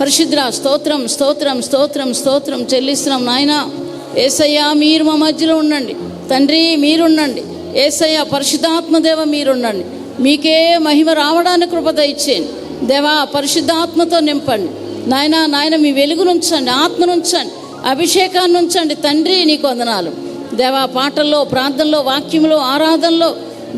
పరిశుద్ధ స్తోత్రం స్తోత్రం స్తోత్రం స్తోత్రం చెల్లిస్తున్నాం నాయన. యేసయ్య మీరు మా మధ్యలో ఉండండి తండ్రి, మీరుండండి యేసయ్య. పరిశుద్ధాత్మదేవ మీరుండండి. మీకే మహిమ రావడానికి కృప దయచేయండి దేవా. పరిశుద్ధాత్మతో నింపండి నాయన. మీ వెలుగునుంచండి, ఆత్మనుంచండి, అభిషేకాన్ని ఉంచండి తండ్రి. నీకు వందనాలు దేవా. పాటల్లో, ప్రార్థనలో, వాక్యంలో, ఆరాధనలో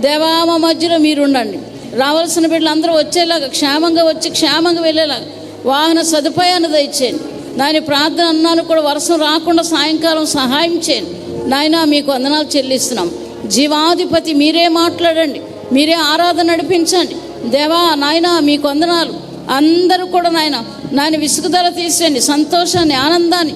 దేవా మా మధ్యలో మీరుండండి. రావాల్సిన బిడ్డలు అందరూ వచ్చేలాగా, క్షేమంగా వచ్చి క్షేమంగా వెళ్ళేలాగా వాహన సదుపాయాన్ని దయచేయండి నాయన. ప్రార్థన అన్నాను కూడా వర్షం రాకుండా సాయంకాలం సహాయం చేయండి నాయన. మీకు వందనాలు చెల్లిస్తున్నాం. జీవాధిపతి మీరే మాట్లాడండి, మీరే ఆరాధన నడిపించండి దేవా నాయన. మీకు వందనాలు. అందరూ కూడా నాయన విసుగుదల తీసేయండి, సంతోషాన్ని, ఆనందాన్ని,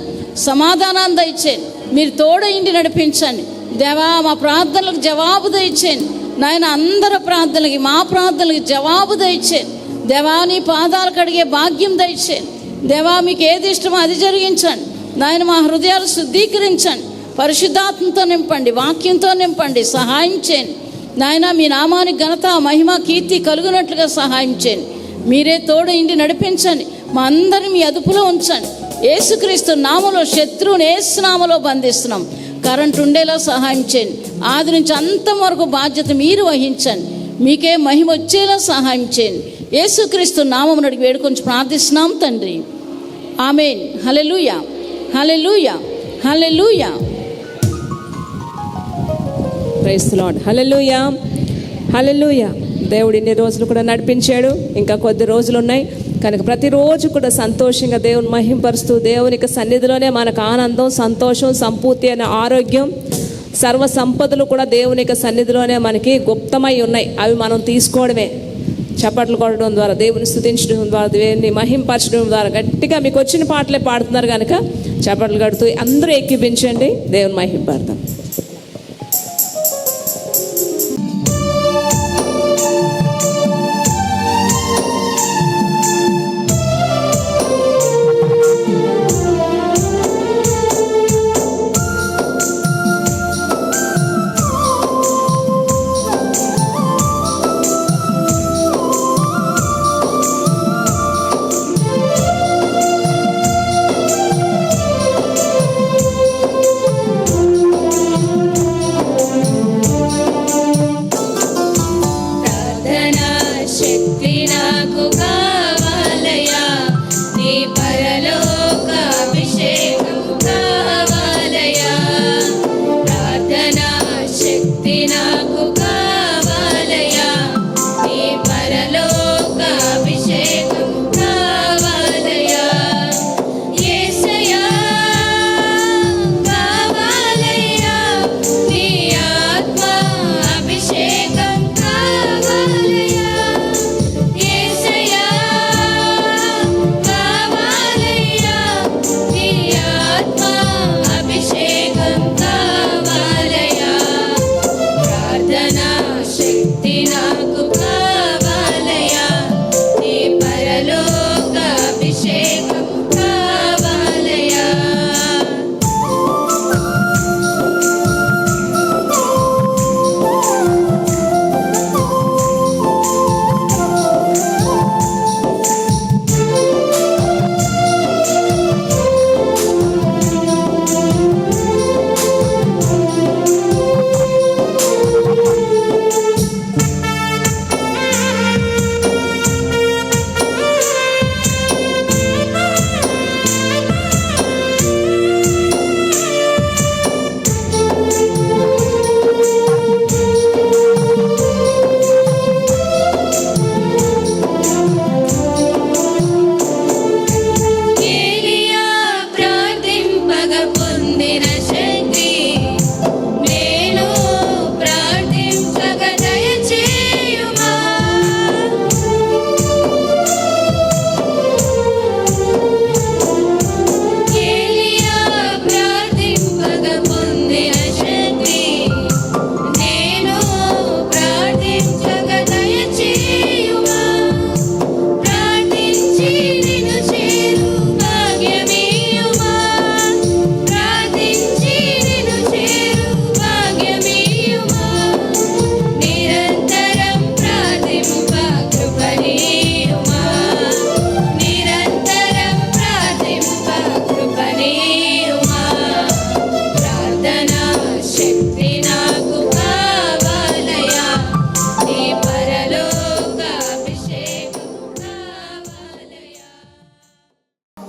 సమాధానాన్ని దయచేయండి. మీరు తోడయిండి నడిపించండి దేవా. మా ప్రార్థనలకు జవాబు దయచేయండి నాయన. అందరి ప్రార్థనలకి, మా ప్రార్థనలకి జవాబు దయచేయండి దేవా. నీ పాదాలు కడిగే భాగ్యం దయచేయండి దేవా. మీకు ఏది ఇష్టమో అది జరిగించండి నాయన. మా హృదయాలు శుద్ధీకరించండి, పరిశుద్ధాత్మతో నింపండి, వాక్యంతో నింపండి, సహాయం చేయండి నాయన. మీ నామానికి ఘనత, మహిమ, కీర్తి కలుగునట్లుగా సహాయం చేయండి. మీరే తోడు ఇంటి నడిపించండి. మా అందరిని మీ అదుపులో ఉంచండి. యేసుక్రీస్తు నామలో శత్రువుని యేసు నామలో బంధిస్తున్నాం. కరెంట్ ఉండేలా సహాయం చేయండి. ఆది నుంచి అంతం వరకు బాధ్యత మీరు వహించండి. మీకే మహిమ వచ్చేలా సహాయం చేయండి. యేసుక్రీస్తు నామమును అడిగి వేడుకొని ప్రార్థిస్తున్నాం తండ్రి. Amen. Hallelujah, hallelujah, hallelujah. Praise the Lord. Hallelujah, hallelujah. దేవుడు ఇన్ని రోజులు కూడా నడిపించాడు, ఇంకా కొద్ది రోజులు ఉన్నాయి కనుక ప్రతిరోజు కూడా సంతోషంగా దేవుని మహింపరుస్తూ దేవునికి సన్నిధిలోనే మనకు ఆనందం, సంతోషం, సంపూర్తి అనే ఆరోగ్యం, సర్వ సంపదలు కూడా దేవునికి సన్నిధిలోనే మనకి గుప్తమై ఉన్నాయి. అవి మనం తీసుకోవడమే. చప్పట్లు కొట్టడం ద్వారా, దేవుని స్తుతించడం ద్వారా, దేవుని మహింపరచడం ద్వారా గట్టిగా మీకు వచ్చిన పాటలే పాడుతున్నారు కనుక చప్పట్లు కడుతూ అందరూ ఎక్కిపించండి, దేవుని మహింపడతాం.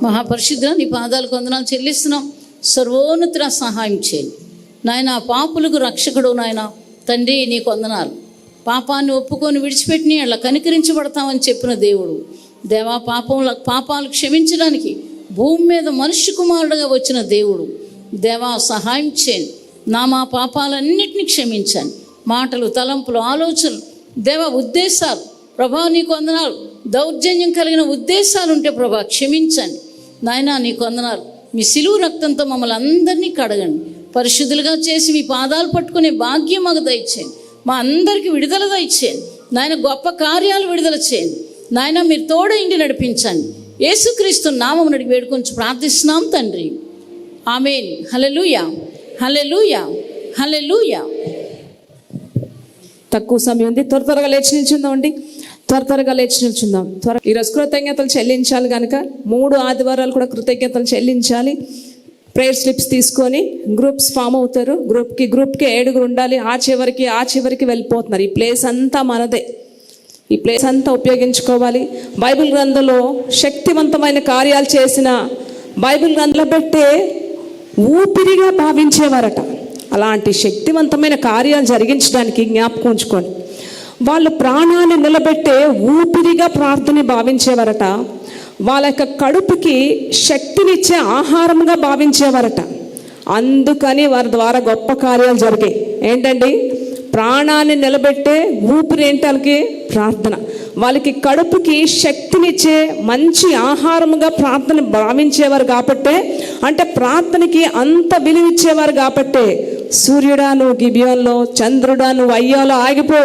మహాపరిశుద్ధ నీ పాదాలకు వందనాలు చెల్లిస్తున్నాం. సర్వోన్నతుల సహాయం చేయండి నాయన. పాపులకు రక్షకుడు నాయన తండ్రి నీకు వందనాలు. పాపాన్ని ఒప్పుకొని విడిచిపెట్టిన అలా కనికరించబడతామని చెప్పిన దేవుడు దేవా, పాపాలు క్షమించడానికి భూమి మీద మనుష్య కుమారుడుగా వచ్చిన దేవుడు దేవా, సహాయం చేయండి. మా పాపాలన్నిటినీ క్షమించండి. మాటలు, తలంపులు, ఆలోచనలు దేవా, ఉద్దేశాలు ప్రభా నీకు వందనాలు. దౌర్జన్యం కలిగిన ఉద్దేశాలు ఉంటే ప్రభా క్షమించండి నాయన. నీకు వందనాలు. మీ సిలువు రక్తంతో మమ్మల్ని అందరినీ కడగండి. పరిశుద్ధులుగా చేసి మీ పాదాలు పట్టుకునే భాగ్యం మాకు దయచేయండి. మా అందరికీ విడుదల దయచేయండి నాయన. గొప్ప కార్యాలు విడుదల చేయండి నాయన. మీరు తోడ ఇంటి నడిపించండి. యేసుక్రీస్తు నామమున అడిగి వేడుకొని ప్రార్థిస్తున్నాం తండ్రి. ఆమేన్. హల్లెలూయా, హల్లెలూయా, హల్లెలూయా. తక్కువ సమయం ఉంది, త్వరగా లేచి నిల్చుందామండి. త్వరగా లేచి నిల్చుందాం. ఈరోజు కృతజ్ఞతలు చెల్లించాలి కనుక 3 ఆదివారాలు కూడా కృతజ్ఞతలు చెల్లించాలి. ప్రేయర్ స్లిప్స్ తీసుకొని గ్రూప్స్ ఫామ్ అవుతారు. గ్రూప్కి 7 ఉండాలి. ఆ చివరికి వెళ్ళిపోతున్నారు. ఈ ప్లేస్ అంతా మనదే. ఈ ప్లేస్ అంతా ఉపయోగించుకోవాలి. బైబిల్ గ్రంథంలో శక్తివంతమైన కార్యాలు చేసిన బైబిల్ గ్రంథంలో పెట్టే ఊపిరిగా భావించేవారట. అలాంటి శక్తివంతమైన కార్యాలు జరిగించడానికి జ్ఞాపకం ఉంచుకోండి. వాళ్ళు ప్రాణాన్ని నిలబెట్టే ఊపిరిగా ప్రార్థన భావించేవారట. వాళ్ళ యొక్క కడుపుకి శక్తినిచ్చే ఆహారంగా భావించేవారట. అందుకని వారి ద్వారా గొప్ప కార్యాలు జరిగాయి. ఏంటండి? ప్రాణాన్ని నిలబెట్టే ఊపిరి ఏంటి? వాళ్ళకి ప్రార్థన. వాళ్ళకి కడుపుకి శక్తినిచ్చే మంచి ఆహారముగా ప్రార్థన భావించేవారు కాబట్టే, అంటే ప్రార్థనకి అంత విలువిచ్చేవారు కాబట్టే, సూర్యుడా నువ్వు గిబియోన్లో, చంద్రుడా నువ్వు అయ్యాలో ఆగిపో.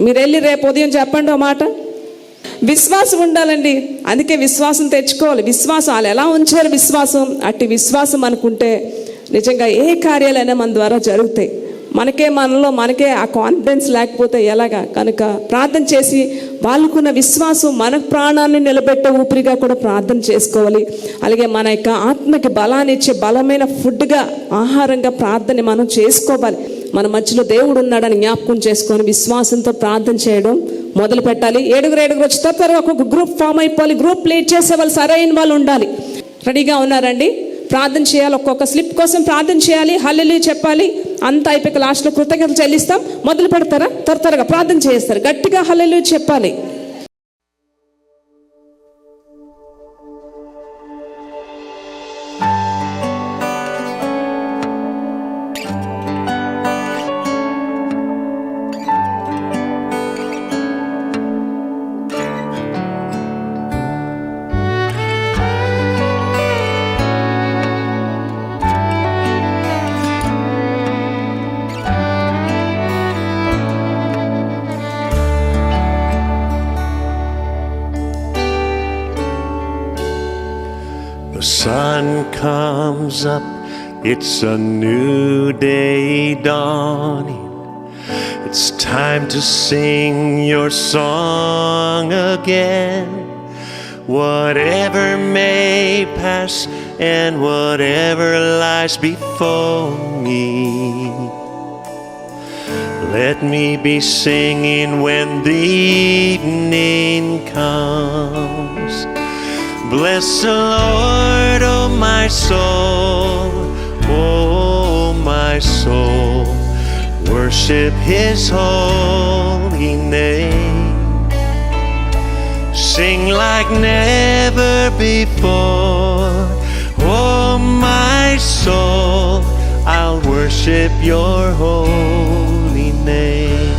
మీరు వెళ్ళి రేపు ఉదయం చెప్పండి ఆ మాట. విశ్వాసం ఉండాలండి. అందుకే విశ్వాసం తెచ్చుకోవాలి. విశ్వాసం వాళ్ళు ఎలా ఉంచారు? విశ్వాసం, అట్టి విశ్వాసం అనుకుంటే నిజంగా ఏ కార్యాలైనా మన ద్వారా జరుగుతాయి. మనకే ఆ కాన్ఫిడెన్స్ లేకపోతే ఎలాగా? కనుక ప్రార్థన చేసి వాళ్ళకున్న విశ్వాసం మన ప్రాణాన్ని నిలబెట్టే ఊపిరిగా కూడా ప్రార్థన చేసుకోవాలి. అలాగే మన యొక్క ఆత్మకి బలాన్ని ఇచ్చే బలమైన ఫుడ్గా, ఆహారంగా ప్రార్థన మనం చేసుకోవాలి. మన మధ్యలో దేవుడు ఉన్నాడని జ్ఞాపకం చేసుకొని విశ్వాసంతో ప్రార్థన చేయడం మొదలు పెట్టాలి. 7 వచ్చి త్వరగా ఒక గ్రూప్ ఫామ్ అయిపోవాలి. గ్రూప్ లీడ్ చేసే వాళ్ళు సరైన వాళ్ళు ఉండాలి. రెడీగా ఉన్నారండి? ప్రార్థన చేయాలి. ఒక్కొక్క స్లిప్ కోసం ప్రార్థన చేయాలి. హల్లెలూయా చెప్పాలి. అంతా అయిపోయి లాస్ట్లో కృతజ్ఞతలు చెల్లిస్తాం. మొదలు పెడతారా? త్వరగా ప్రార్థన చేస్తారు. గట్టిగా హల్లెలూయా చెప్పాలి. The sun comes up, it's a new day dawning. It's time to sing your song again. Whatever may pass and whatever lies before me, let me be singing when the evening comes. Bless the Lord, oh my soul, oh my soul. Worship His holy name. Sing like never before, oh my soul. I'll worship your holy name.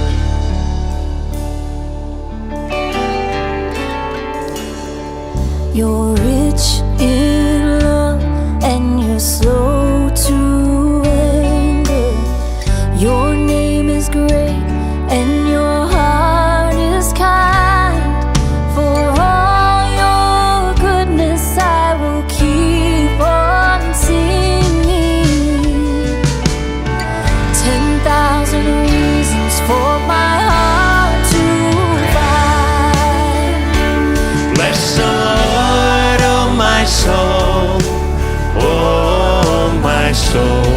You're rich in love and you're slow to anger. Your name is great and your heart is kind. For all your goodness I will keep on singing. 10,000 reasons for my heart to find. Bless the Lord, oh my soul, oh my soul.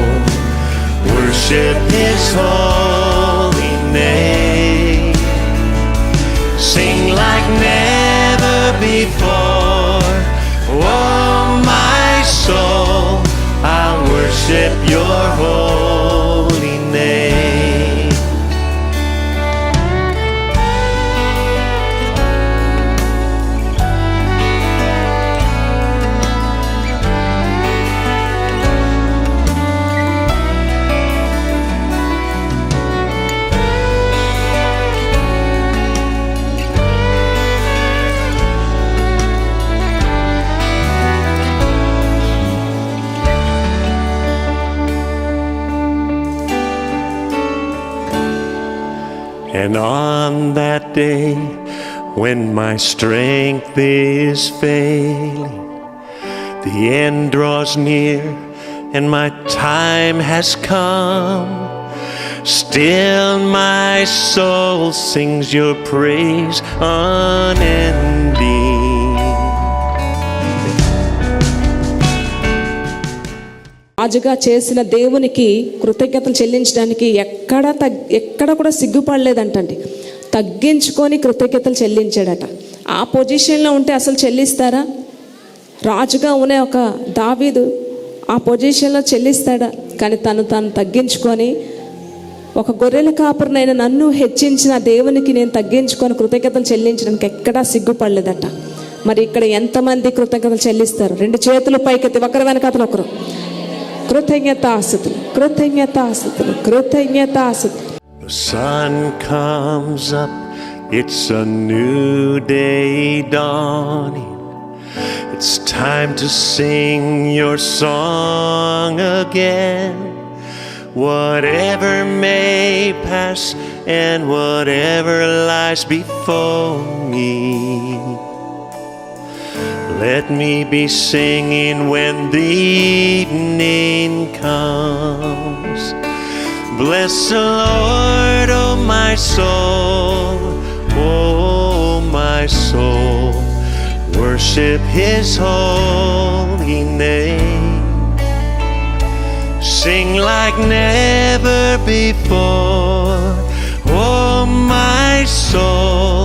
Worship His holy name. Sing like never before, oh And on that day, when my strength is failing, the end draws near and my time has come, still my soul sings your praise unending. రాజుగా చేసిన దేవునికి కృతజ్ఞతలు చెల్లించడానికి ఎక్కడ కూడా సిగ్గుపడలేదంటండి. తగ్గించుకొని కృతజ్ఞతలు చెల్లించాడట. ఆ పొజిషన్లో ఉంటే అసలు చెల్లిస్తారా? రాజుగా ఉన్న ఒక దావీదు ఆ పొజిషన్లో చెల్లిస్తాడా? కానీ తను తగ్గించుకొని, ఒక గొర్రెల కాపురనైనా నన్ను హెచ్చించిన దేవునికి నేను తగ్గించుకొని కృతజ్ఞతలు చెల్లించడానికి ఎక్కడా సిగ్గుపడలేదట. మరి ఇక్కడ ఎంతమంది కృతజ్ఞతలు చెల్లిస్తారు? 2 చేతులు పైకెత్తి ఒకరి వెనకాతలు ఒకరు కృతజ్ఞతాస్తుతులు, కృతజ్ఞతాస్తుతులు, కృతజ్ఞతాస్తుతులు. The sun comes up, it's a new day dawning. It's time to sing your song again. Whatever may pass and whatever lies before me, let me be singing when the evening comes. Bless the Lord, oh my soul, oh my soul. Worship His holy name. Sing like never before, oh my soul.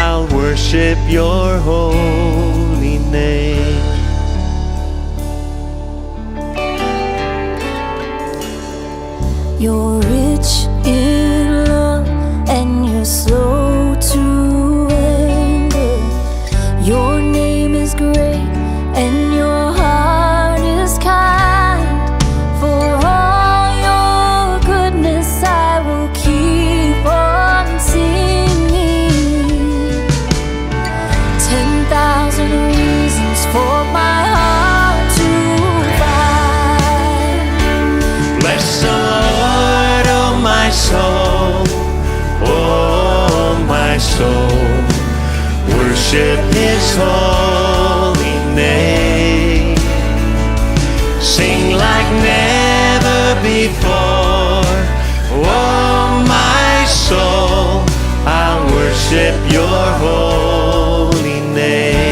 I'll worship your holy name. You're rich in love and you're slow to anger. Your name is great and your heart is kind. For all your goodness I will keep on singing. 10,000 reasons for my heart to find. Bless the Lord, oh my soul, oh my soul. Worship His holy name. Sing like never before, oh my soul. I'll worship your holy name.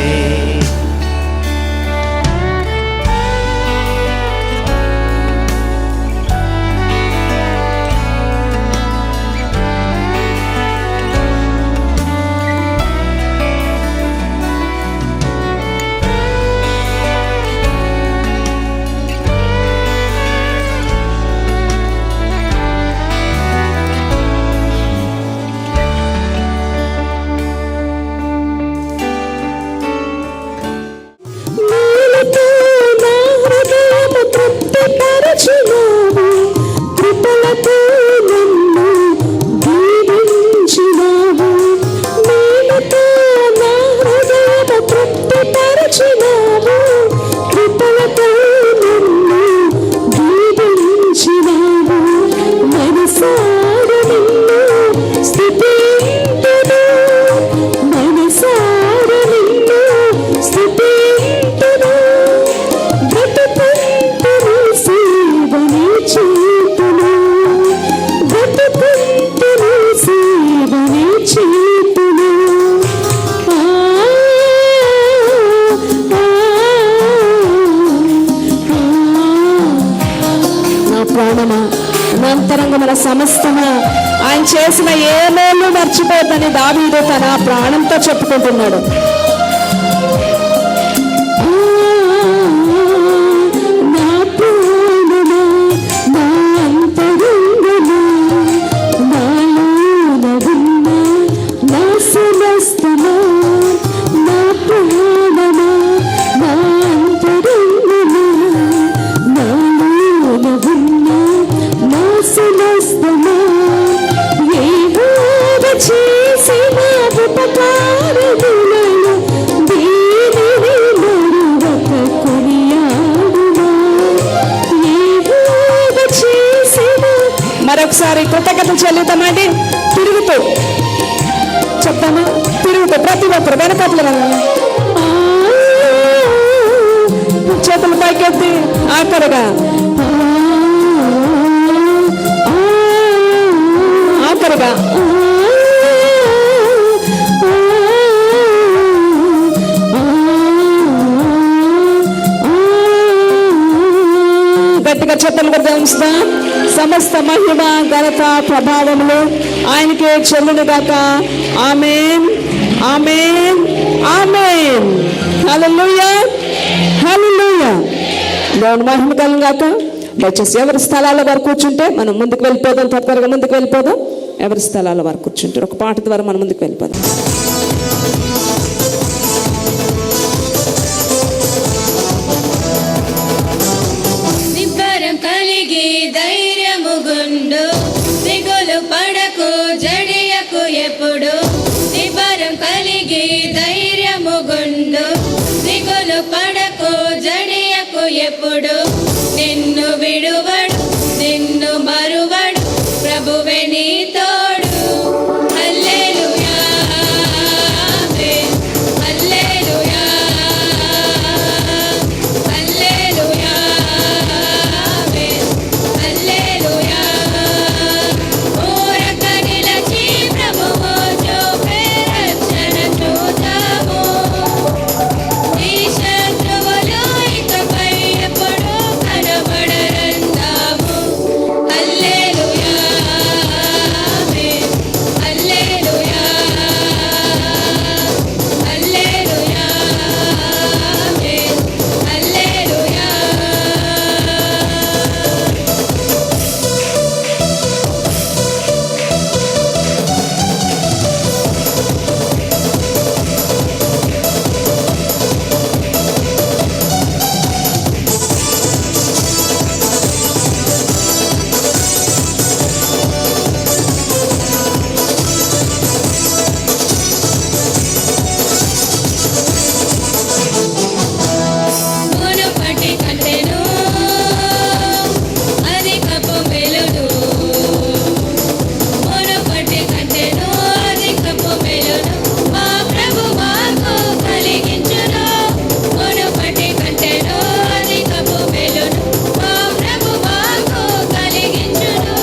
అంతరంగముల సమస్తమున ఆయన చేసిన ఏ మేలు మర్చిపోద్దని దావీదు తన ప్రాణంతో చెప్పుకుంటున్నాడు. మరొకసారి కృతజ్ఞతలు చెల్లిద్దామండి. తిరిగి తిరుగుతూ చెప్తామా? తిరుగుతూ ప్రతి ఒక్కరు వెనకట్లు చేతులు పైకెత్తి ఆఖరుగా ఆఖరుగా గట్టిగా చేతులు గుర్తిస్తా. సమస్త మహిమ ఘనత ప్రభావములు ఆయనకే చెల్లునుగాక. ఆమేన్, ఆమేన్, ఆమేన్. హల్లెలూయా, హల్లెలూయా. దేవుని మహిమ కలుగుగాక. దయచేసి ఎవరి స్థలాల వారు కూర్చుంటే మనం ముందుకు వెళ్ళిపోదాం. త్వరగా ముందుకు వెళ్ళిపోదాం. ఎవరి స్థలాల వారు కూర్చుంటారు. ఒక పాట ద్వారా మనం ముందుకు వెళ్ళిపోదాం. కలిగి ధైర్యము గుండు, దిగులు పడకు జడియకు ఎప్పుడు. నిబరం కలిగి ధైర్యము గుండు, దిగులు పడకు జడియకు ఎప్పుడు. నిన్ను విడువడు, నిన్ను మరువడు, ప్రభువే నీ తోడు. హల్లెలూయా, ఆమేన్. హల్లెలూయా, హల్లెలూయా, ఆమేన్. హల్లెలూయా. ఊరక నిలచి ప్రభువు చూపే రక్షణ చూద్దాము. ఈ శత్రువులు ఇకపై ఎప్పుడు కనబడరందాము. హల్లెలూయా, ఆమేన్. హల్లెలూయా, హల్లెలూయా, ఆమేన్. హల్లెలూయా. మునుపటి కంటెను అధికపు మెలును. మునుపటి కంటెను అధికపు మెలును మా ప్రభు మాకు కలిగించును. మునుపటి కంటెను అధికపు మెలును మా ప్రభు మాకు కలిగించును.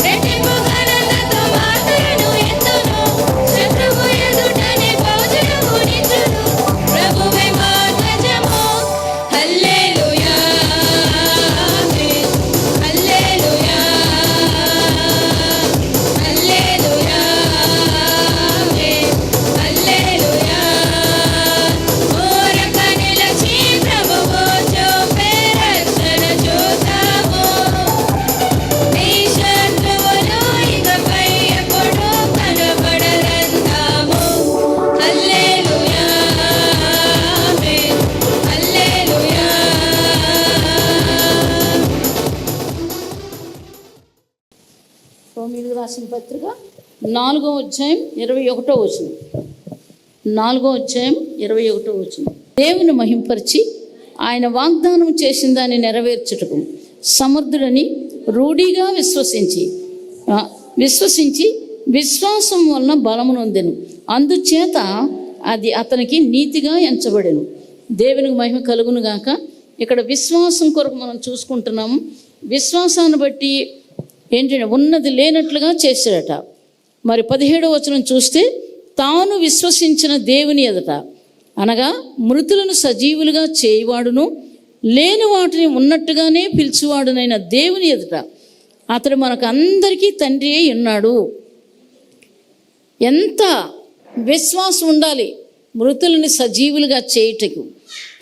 రెట్టింపు ఘనతతో మాటలను ఎత్తును, శత్రువు ఎదుటనే భోజనము నిచ్చును. ప్రభువే మా ధ్వజము. హల్లెలూయా, ఆమేన్. హల్లెలూయా, హల్లెలూయా, ఆమేన్. హల్లెలూయా. ఊరక నిలచి ప్రభువు చూపే రక్షణ చూద్దాము. నీ శత్రువులు ఇకపై ఎప్పుడు కనబడరందాము. హల్లెలూయా, ఆమేన్. హల్లెలూయా. రోమీయులకు రాసిన పత్రిక 4వ అధ్యాయం 21వ వచనం. 4వ అధ్యాయం 21వ వచనం. దేవుని మహింపరిచి ఆయన వాగ్దానం చేసిన దాన్ని నెరవేర్చుటకు సమర్థుడని రూఢిగా విశ్వసించి విశ్వాసం వలన బలమునొందెను. అందుచేత అది అతనికి నీతిగా ఎంచబడెను. దేవునికి మహిమ కలుగును గాక. ఇక్కడ విశ్వాసం కొరకు మనం చూసుకుంటున్నాము. విశ్వాసాన్ని బట్టి ఏంటంటే ఉన్నది లేనట్లుగా చేశాడట. మరి 17వ వచనం చూస్తే తాను విశ్వసించిన దేవుని ఎదుట అనగా మృతులను సజీవులుగా చేయవాడును, లేని వాటిని ఉన్నట్టుగానే పిలిచివాడునైన దేవుని ఎదుట అతడు మనకు అందరికీ తండ్రి అయి ఉన్నాడు. ఎంత విశ్వాసం ఉండాలి మృతులని సజీవులుగా చేయుటకు.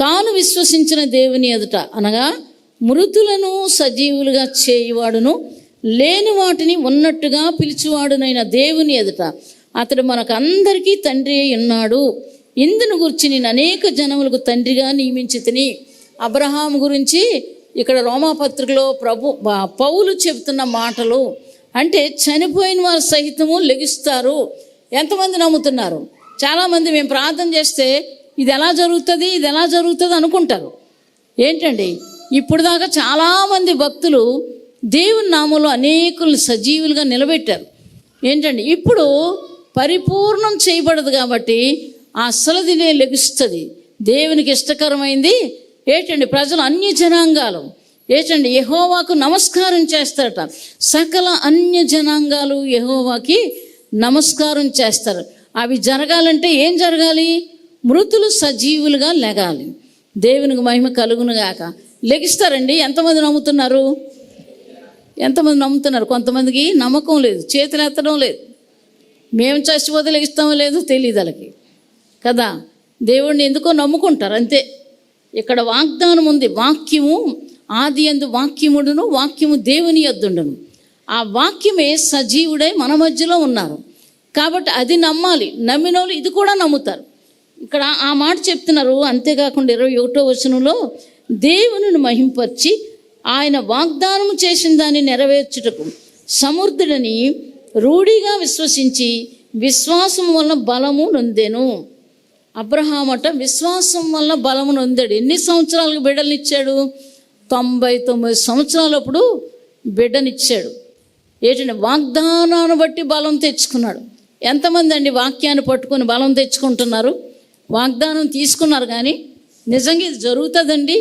తాను విశ్వసించిన దేవుని ఎదుట అనగా మృతులను సజీవులుగా చేయువాడును, లేని వాటిని ఉన్నట్టుగా పిలిచివాడునైన దేవుని ఎదుట అతడు మనకు అందరికీ తండ్రి అయి ఉన్నాడు. ఇందును గురించి నేను అనేక జనములకు తండ్రిగా నియమించితిని. అబ్రహాం గురించి ఇక్కడ రోమాపత్రికలో పౌలు చెబుతున్న మాటలు. అంటే చనిపోయిన వారు సహితము లెగిస్తారు. ఎంతమంది నమ్ముతున్నారు? చాలామంది మేము ప్రార్థన చేస్తే ఇది ఎలా జరుగుతుంది అనుకుంటారు. ఏంటండి, ఇప్పుడు దాకా చాలామంది భక్తులు దేవుని నామంలో అనేకులను సజీవులుగా నిలబెట్టారు. ఏంటండి ఇప్పుడు పరిపూర్ణం చేయబడదు కాబట్టి ఆ అసలుదినే లెగుస్తుంది. దేవునికి ఇష్టకరమైంది ఏంటండి, ప్రజలు అన్య జనాంగాలు ఏంటండి యెహోవాకు నమస్కారం చేస్తారట. సకల అన్య జనాంగాలు యెహోవాకి నమస్కారం చేస్తారు. అవి జరగాలంటే ఏం జరగాలి? మృతులు సజీవులుగా లెగాలి. దేవునికి మహిమ కలుగునుగాక. లెగిస్తారండి. ఎంతమంది నమ్ముతున్నారు? ఎంతమంది నమ్ముతున్నారు? కొంతమందికి నమ్మకం లేదు, చేతులు ఎత్తడం లేదు. మేము చచ్చిపోతే లెగిస్తామో లేదో తెలియదు వాళ్ళకి కదా. దేవుడిని ఎందుకో నమ్ముకుంటారు అంతే. ఇక్కడ వాగ్దానం ఉంది. వాక్యము ఆది యందు వాక్యముడును, వాక్యము దేవుని యొద్దుండును. ఆ వాక్యమే సజీవుడై మన మధ్యలో ఉన్నారు కాబట్టి అది నమ్మాలి. నమ్మిన వాళ్ళు ఇది కూడా నమ్ముతారు. ఇక్కడ ఆ మాట చెప్తున్నారు. అంతేకాకుండా 21వ వచనంలో దేవునిని మహింపరిచి ఆయన వాగ్దానం చేసిన దాన్ని నెరవేర్చుటకు సమర్థుడని రూఢిగా విశ్వసించి విశ్వాసం వలన బలము నొందెను. అబ్రహామట విశ్వాసం వలన బలము నొందాడు. ఎన్ని సంవత్సరాలకు బిడ్డలనిచ్చాడు? 99 సంవత్సరాలప్పుడు బిడ్డనిచ్చాడు. ఏంటంటే వాగ్దానాన్ని బట్టి బలం తెచ్చుకున్నాడు. ఎంతమంది అండి వాక్యాన్ని పట్టుకొని బలం తెచ్చుకుంటున్నారు? వాగ్దానం తీసుకున్నారు కానీ నిజంగా ఇది జరుగుతుందండి?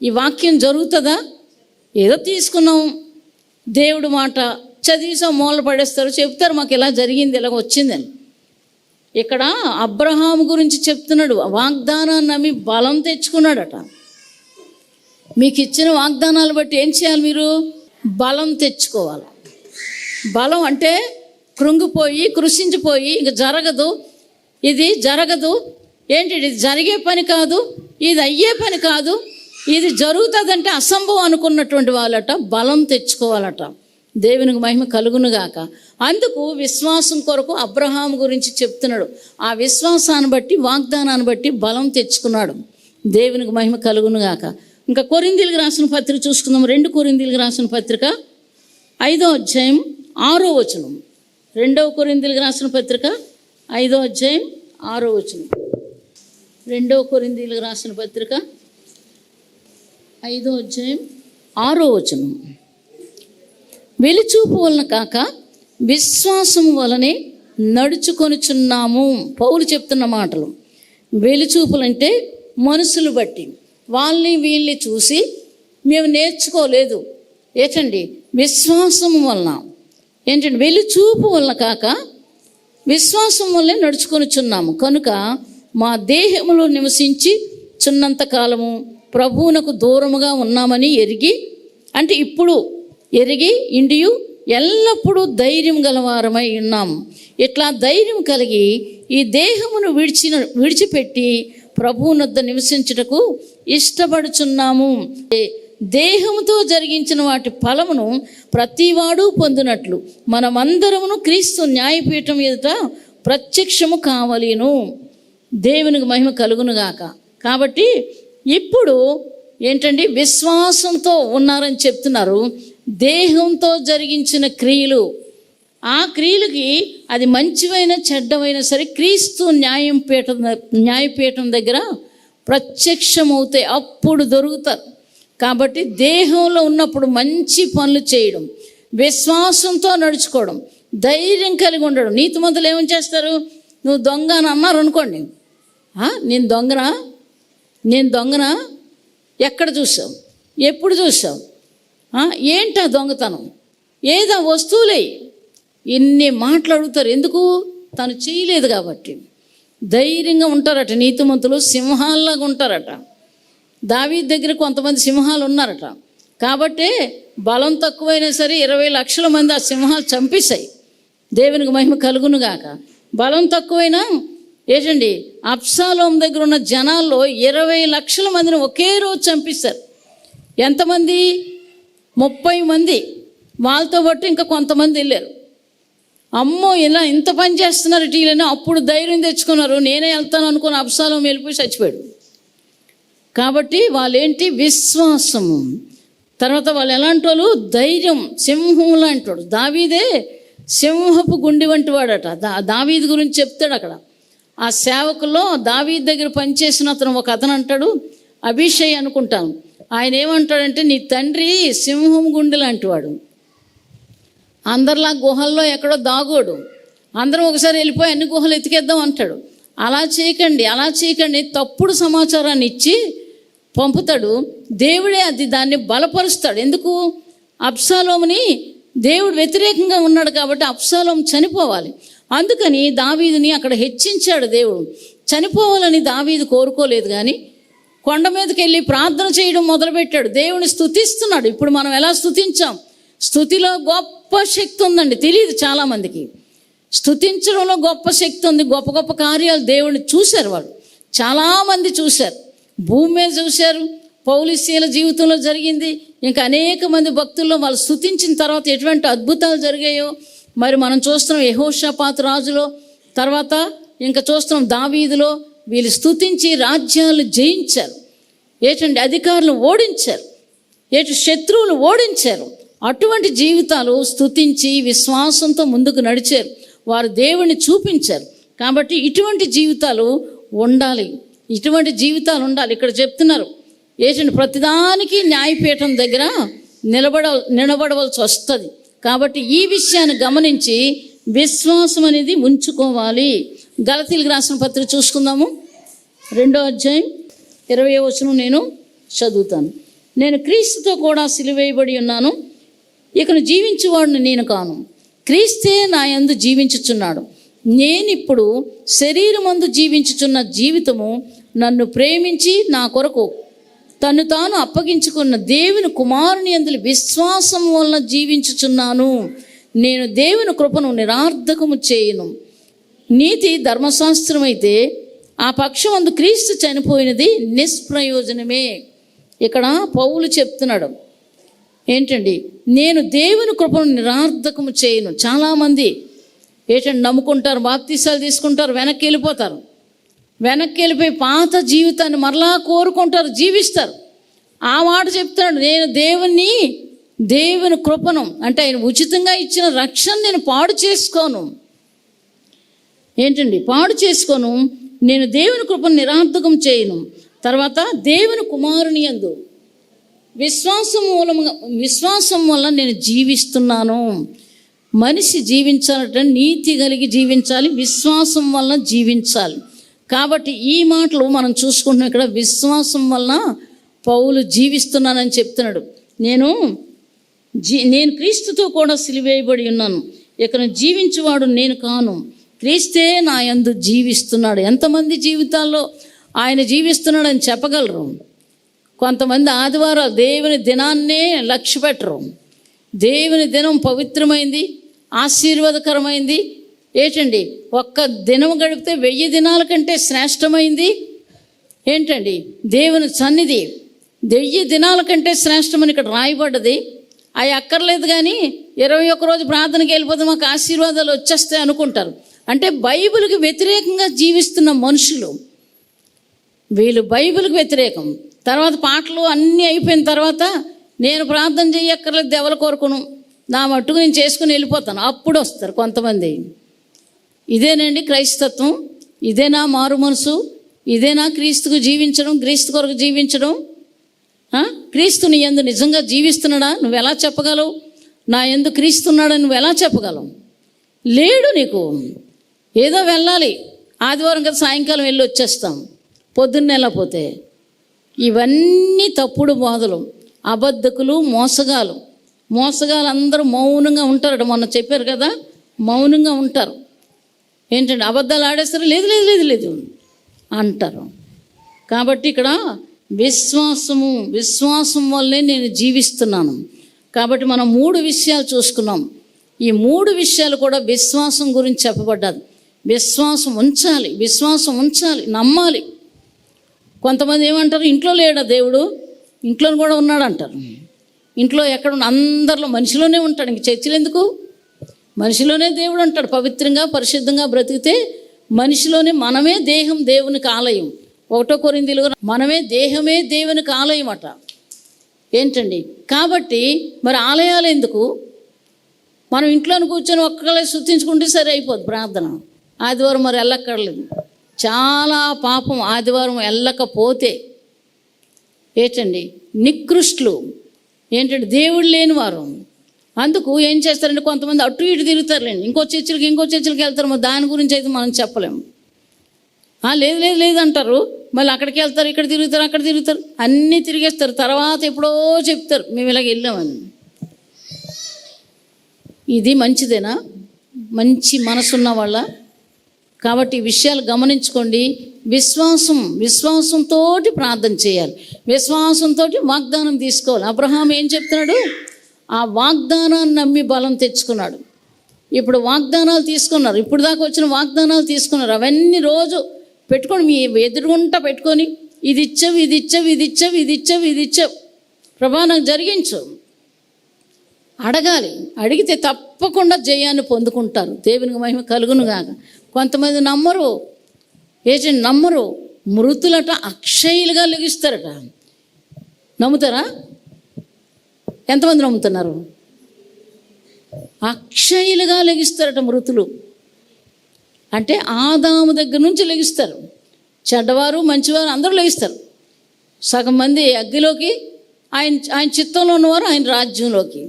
ఈ వాక్యం జరుగుతుందా? ఏదో తీసుకున్నాం, దేవుడు మాట చదివిసాం, మూల పడేస్తారు, చెప్తారు మాకు ఇలా జరిగింది, ఇలా వచ్చిందని. ఇక్కడ అబ్రహాము గురించి చెప్తున్నాడు. వాగ్దానాన్ని నమ్మి బలం తెచ్చుకున్నాడట. మీకు ఇచ్చిన వాగ్దానాలు బట్టి ఏం చేయాలి? మీరు బలం తెచ్చుకోవాలి. బలం అంటే కృంగిపోయి కృషించిపోయి ఇంక జరగదు, ఇది జరగదు, ఏంటి ఇది జరిగే పని కాదు, ఇది అయ్యే పని కాదు, ఇది జరుగుతుందంటే అసంభవం అనుకున్నటువంటి వాళ్ళట బలం తెచ్చుకోవాలట. దేవునికి మహిమ కలుగునుగాక. అందుకు విశ్వాసం కొరకు అబ్రహాం గురించి చెప్తున్నాడు. ఆ విశ్వాసాన్ని బట్టి వాగ్దానాన్ని బట్టి బలం తెచ్చుకున్నాడు. దేవునికి మహిమ కలుగునుగాక. ఇంకా కొరింథీయులకు రాసిన పత్రిక చూసుకుందాం. 2 కొరింథీయులకు రాసిన పత్రిక 5వ అధ్యాయం 6వ వచనం. 2 కొరింథీయులకు రాసిన పత్రిక 5వ అధ్యాయం 6వ వచనం. 2 కొరింథీయులకు రాసిన పత్రిక 5వ అధ్యాయం 6వ వచనం. వెలిచూపు వలన కాక విశ్వాసము వలనే నడుచుకొనుచున్నాము. పౌలు చెప్తున్న మాటలు. వెలిచూపులంటే మనుషులు బట్టి, వాళ్ళని వీళ్ళని చూసి మేము నేర్చుకోలేదు. ఏంటండి విశ్వాసము వలన, ఏంటంటే వెలిచూపు వలన కాక విశ్వాసం వల్లే నడుచుకొనుచున్నాము. కనుక మా దేహములో నివసించి చున్నంత కాలము ప్రభువునకు దూరముగా ఉన్నామని ఎరిగి, అంటే ఇప్పుడు ఎరిగి ఇండియు ఎల్లప్పుడూ ధైర్యం గలవారమై ఉన్నాం. ఇట్లా ధైర్యం కలిగి ఈ దేహమును విడిచిపెట్టి ప్రభువునొద్ద నివసించుటకు ఇష్టపడుచున్నాము. దేహముతో జరిగించిన వాటి ఫలమును ప్రతివాడు పొందినట్లు మనమందరమును క్రీస్తు న్యాయపీఠం ఎదుట ప్రత్యక్షము కావలేను. దేవునికి మహిమ కలుగునుగాక. కాబట్టి ఇప్పుడు ఏంటండి విశ్వాసంతో ఉన్నారని చెప్తున్నారు. దేహంతో జరిగించిన క్రియలు, ఆ క్రియలకి అది మంచివైన చెడ్డమైనా సరే క్రీస్తు న్యాయపీఠం దగ్గర ప్రత్యక్షమవుతాయి, అప్పుడు దొరుకుతారు. కాబట్టి దేహంలో ఉన్నప్పుడు మంచి పనులు చేయడం, విశ్వాసంతో నడుచుకోవడం, ధైర్యం కలిగి ఉండడం. నీతిమంతులు ఏమని చేస్తారు? నువ్వు దొంగ అని అన్నారు అనుకోండి, నేను దొంగనా ఎక్కడ చూసావు, ఎప్పుడు చూసావు, ఏంటా దొంగతనం, ఏదా వస్తువులే, ఇన్ని మాటలు అడుగుతారు. ఎందుకు? తను చేయలేదు కాబట్టి. ధైర్యంగా ఉంటారట నీతిమంతులు, సింహాల్లాగా ఉంటారట. దావీదు దగ్గర కొంతమంది సింహాలు ఉన్నారట. కాబట్టే బలం తక్కువైనా సరే 20 లక్షల మంది ఆ సింహాలు చంపేశాయి. దేవునికి మహిమ కలుగునుగాక. బలం తక్కువైనా ఏంటండి అబ్షాలోము దగ్గర ఉన్న జనాల్లో 20 లక్షల మందిని ఒకే రోజు చంపిస్తారు. ఎంతమంది? 30 మంది. వాళ్ళతో పాటు ఇంకా కొంతమంది వెళ్ళారు. అమ్మో ఇలా ఇంత పని చేస్తున్నారు టీలని. అప్పుడు ధైర్యం తెచ్చుకున్నారు. నేనే వెళ్తాను అనుకుని అబ్షాలోము వెళ్ళిపోయి చచ్చిపోయాడు. కాబట్టి వాళ్ళేంటి? విశ్వాసము. తర్వాత వాళ్ళు ఎలాంటి వాళ్ళు? ధైర్యం. సింహం లాంటి వాడు. దావీదే సింహపు గుండి వంటి వాడట. దావీదు గురించి చెప్తాడు అక్కడ. ఆ సేవకుల్లో దావీదు దగ్గర పనిచేసిన ఒక అతను అంటాడు, అభిషేక్ అనుకుంటాను. ఆయన ఏమంటాడంటే నీ తండ్రి సింహం గుండె లాంటి వాడు. అందరిలా గుహల్లో ఎక్కడో దాగోడు. అందరం ఒకసారి వెళ్ళిపోయి అన్ని గుహలు ఎతికేద్దాం అంటాడు. అలా చేయకండి. తప్పుడు సమాచారాన్ని ఇచ్చి పంపుతాడు. దేవుడే దాన్ని బలపరుస్తాడు. ఎందుకు? అబ్షాలోముని దేవుడు వ్యతిరేకంగా ఉన్నాడు కాబట్టి అబ్షాలోము చనిపోవాలి. అందుకని దావీదుని అక్కడ హెచ్చించాడు దేవుడు. చనిపోవాలని దావీదు కోరుకోలేదు, కానీ కొండ మీదకి వెళ్ళి ప్రార్థన చేయడం మొదలుపెట్టాడు. దేవుని స్తుతిస్తున్నాడు. ఇప్పుడు మనం ఎలా స్తుతించాం? స్తుతిలో గొప్ప శక్తి ఉందండి, తెలియదు చాలామందికి. స్తుతించడంలో గొప్ప శక్తి ఉంది. గొప్ప గొప్ప కార్యాలు దేవుడిని చూశారు వాళ్ళు, చాలామంది చూశారు. భూమి మీద చూశారు, పౌలుశీల జీవితంలో జరిగింది. ఇంకా అనేక మంది భక్తుల్లో వాళ్ళు స్తుతించిన తర్వాత ఎటువంటి అద్భుతాలు జరిగాయో మరి మనం చూస్తున్నాం. యెహోషాపాతు రాజులో, తర్వాత ఇంకా చూస్తున్నాం దావీదులో. వీళ్ళు స్తుతించి రాజ్యాలు జయించారు. అధికారులు ఓడించారు, శత్రువులు ఓడించారు. అటువంటి జీవితాలు స్తుతించి విశ్వాసంతో ముందుకు నడిచారు. వారు దేవుని చూపించారు. కాబట్టి ఇటువంటి జీవితాలు ఉండాలి. ఇక్కడ చెప్తున్నారు ప్రతిదానికి న్యాయపీఠం దగ్గర నిలబడవలసి వస్తుంది. కాబట్టి ఈ విషయాన్ని గమనించి విశ్వాసం అనేది ఉంచుకోవాలి. గలతీయులకు రాసిన పత్రిక చూసుకుందాము. 2వ అధ్యాయం 20వ వచనం నేను చదువుతాను. నేను క్రీస్తుతో కూడా సిలువేయబడి ఉన్నాను. ఇకను జీవించువాడిని నేను కాను, క్రీస్తే నా యందు జీవించుచున్నాడు. నేనిప్పుడు శరీరమందు జీవించుచున్న జీవితము నన్ను ప్రేమించి నా కొరకు తను తాను అప్పగించుకున్న దేవుని కుమారుని యందు విశ్వాసం వలన జీవించుచున్నాను. నేను దేవుని కృపను నిరార్థకము చేయను. నీతి ధర్మశాస్త్రం అయితే ఆ పక్షమందు క్రీస్తు చనిపోయినది నిష్ప్రయోజనమే. ఇక్కడ పౌలు చెప్తున్నాడు నేను దేవుని కృపను నిరార్థకము చేయను. చాలామంది నమ్ముకుంటారు, బాప్తీసాలు తీసుకుంటారు, వెనక్కి వెళ్ళిపోయి పాత జీవితాన్ని మరలా కోరుకుంటారు, జీవిస్తారు. ఆ మాట చెప్తున్నాడు, నేను దేవుని కృపను అంటే ఆయన ఉచితంగా ఇచ్చిన రక్షణ నేను పాడు చేసుకోను. నేను దేవుని కృపను నిరార్థకం చేయను. తర్వాత దేవుని కుమారుని యందు విశ్వాసం వల్ల నేను జీవిస్తున్నాను. మనిషి జీవించాలంటే నీతి కలిగి జీవించాలి, విశ్వాసం వల్ల జీవించాలి. కాబట్టి ఈ మాటలు మనం చూసుకుంటున్నాం. ఇక్కడ విశ్వాసం వలన పౌలు జీవిస్తున్నానని చెప్తున్నాడు. నేను క్రీస్తుతో కూడా సిలువేయబడి ఉన్నాను. ఇక్కడ జీవించువాడు నేను కాను, క్రీస్తే నా యందు జీవిస్తున్నాడు. ఎంతమంది జీవితాల్లో ఆయన జీవిస్తున్నాడని చెప్పగలరు? కొంతమంది ఆదివారాలు దేవుని దినాన్నే లక్ష్య పెట్టరు. దేవుని దినం పవిత్రమైంది, ఆశీర్వాదకరమైంది. ఒక్క దినం గడిపితే 1000 దినాల కంటే శ్రేష్టమైంది. దేవుని సన్నిధి 1000 దినాల కంటే శ్రేష్టమని ఇక్కడ రాయబడ్డది. అవి అక్కర్లేదు, కానీ 21 రోజు ప్రార్థనకి వెళ్ళిపోతే మాకు ఆశీర్వాదాలు వచ్చేస్తాయి అనుకుంటారు. అంటే బైబిల్కి వ్యతిరేకంగా జీవిస్తున్న మనుషులు వీళ్ళు. బైబిల్కి వ్యతిరేకం. తర్వాత పాటలు అన్నీ అయిపోయిన తర్వాత నేను ప్రార్థన చేయక్కర్లేదు, దేవుల కోరుకును, నా మట్టుకు నేను చేసుకుని వెళ్ళిపోతాను. అప్పుడు వస్తారు కొంతమంది. ఇదేనండి క్రైస్తత్వం? ఇదేనా మారు మనసు? ఇదేనా క్రీస్తుకు జీవించడం, క్రీస్తు కొరకు జీవించడం? క్రీస్తు నీ యందు నిజంగా జీవిస్తున్నాడా? నువ్వు ఎలా చెప్పగలవు? నా యందు క్రీస్తున్నాడని నువ్వు ఎలా చెప్పగలవు? లేడు నీకు. ఏదో వెళ్ళాలి, ఆదివారం కదా సాయంకాలం వెళ్ళి వచ్చేస్తాం, పొద్దున్న వెళ్ళకపోతే. ఇవన్నీ తప్పుడు బోధలు, అబద్ధకులు, మోసగాలు అందరూ మౌనంగా ఉంటారట. మొన్న చెప్పారు కదా, మౌనంగా ఉంటారు. అబద్ధాలు ఆడేస్తారు, లేదు అంటారు. కాబట్టి ఇక్కడ విశ్వాసం వల్లే నేను జీవిస్తున్నాను. కాబట్టి మనం 3 విషయాలు చూసుకున్నాం. ఈ 3 విషయాలు కూడా విశ్వాసం గురించి చెప్పబడ్డది. విశ్వాసం ఉంచాలి, నమ్మాలి. కొంతమంది ఏమంటారు, ఇంట్లో లేడా దేవుడు? ఇంట్లో కూడా ఉన్నాడు అంటారు. ఇంట్లో ఎక్కడ అందరిలో మనిషిలోనే ఉంటాడు. ఇంక చర్చిలు ఎందుకు? మనిషిలోనే దేవుడు ఉంటాడు. పవిత్రంగా పరిశుద్ధంగా బ్రతికితే మనిషిలోనే మనమే దేహం దేవునికి ఆలయం. 1 కొరింథీయులు మనమే దేహమే దేవునికి ఆలయం అట. కాబట్టి మరి ఆలయాలు ఎందుకు? మనం ఇంట్లోనే కూర్చొని ఒక్కళ్ళే స్తుతించుకుంటే సరే అయిపోద్ది ప్రార్థన. ఆదివారం మరి వెళ్ళక్కర్లేదు. చాలా పాపం ఆదివారం వెళ్ళకపోతే. నికృష్టులు, దేవుడు లేనివారు. అందుకు ఏం చేస్తారంటే కొంతమంది అటు ఇటు తిరుగుతారులేండి, ఇంకో చర్చిలకి వెళ్తారు. మరి దాని గురించి అయితే మనం చెప్పలేము. లేదు లేదు లేదు అంటారు, మళ్ళీ అక్కడికి వెళ్తారు, ఇక్కడ తిరుగుతారు, అక్కడ తిరుగుతారు, అన్నీ తిరిగేస్తారు. తర్వాత ఎప్పుడో చెప్తారు మేము ఇలాగ వెళ్ళామని. ఇది మంచిదేనా? మంచి మనసున్న వాళ్ళ? కాబట్టి ఈ విషయాలు గమనించుకోండి. విశ్వాసంతో ప్రార్థన చేయాలి, విశ్వాసంతో వాగ్దానం తీసుకోవాలి. అబ్రహాం ఏం చెప్తున్నాడు? ఆ వాగ్దానాన్ని నమ్మి బలం తెచ్చుకున్నాడు. ఇప్పుడు వాగ్దానాలు తీసుకున్నారు, ఇప్పుడు దాకా వచ్చిన వాగ్దానాలు తీసుకున్నారు. అవన్నీ రోజు పెట్టుకొని మీ ఎదురుగుంటా పెట్టుకొని ఇది ఇచ్చావు ప్రభా నాకు జరిగించు అడగాలి. అడిగితే తప్పకుండా జయాన్ని పొందుకుంటారు. దేవునికి మహిమ కలుగును గాక. కొంతమంది నమ్మరు, మృతులట అక్షయులుగా లెగిస్తారట. నమ్ముతారా? ఎంతమంది నమ్ముతున్నారు? అక్షయులుగా లెగిస్తారట మృతులు. అంటే ఆదాము దగ్గర నుంచి లెగిస్తారు. చెడ్డవారు మంచివారు అందరూ లెగిస్తారు. సగం మంది అగ్గిలోకి, ఆయన చిత్తంలో ఉన్నవారు ఆయన రాజ్యంలోకి.